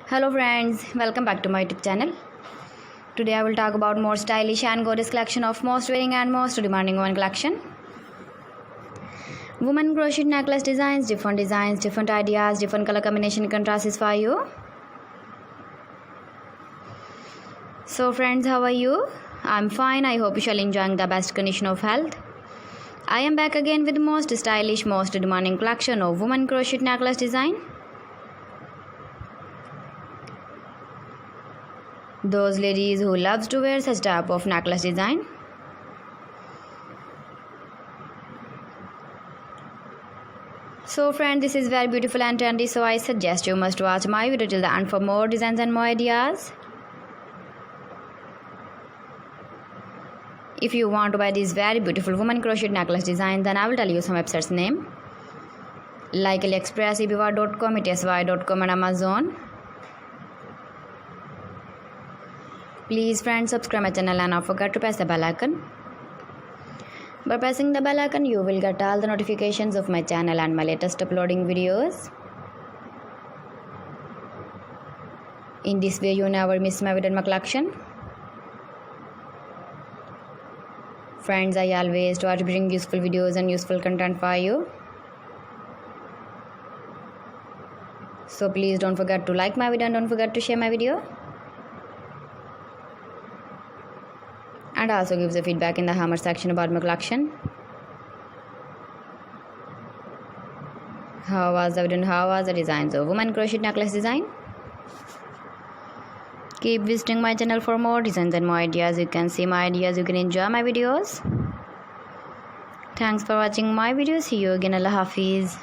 Hello friends, welcome back to my YouTube channel. Today I will talk about more stylish and gorgeous collection of most wearing and most demanding women collection. Women crochet necklace designs, different ideas, different color combination contrasts for you. So friends, how are you? I'm fine. I hope you shall enjoying the best condition of health. I am back again with the most stylish, most demanding collection of women crochet necklace design. Those ladies who loves to wear such type of necklace design. So friend, this is very beautiful and trendy, so I suggest you must watch my video till the end for more designs and more ideas. If you want to buy this very beautiful woman crochet necklace design, then I will tell you some websites name like AliExpress, eBay.com, etsy.com and Amazon. Please friends, subscribe my channel and don't forget to press the bell icon. By pressing the bell icon, you will get all the notifications of my channel and my latest uploading videos. In this way, you never miss my video and my collection. Friends, I always try to bring useful videos and useful content for you. So please don't forget to like my video and don't forget to share my video. And also give the feedback in the hammer section about my collection. How was the video and how was the designs of woman crochet necklace design? Keep visiting my channel for more designs and more ideas. You can see my ideas, you can enjoy my videos. Thanks for watching my video. See you again. Allah Hafiz.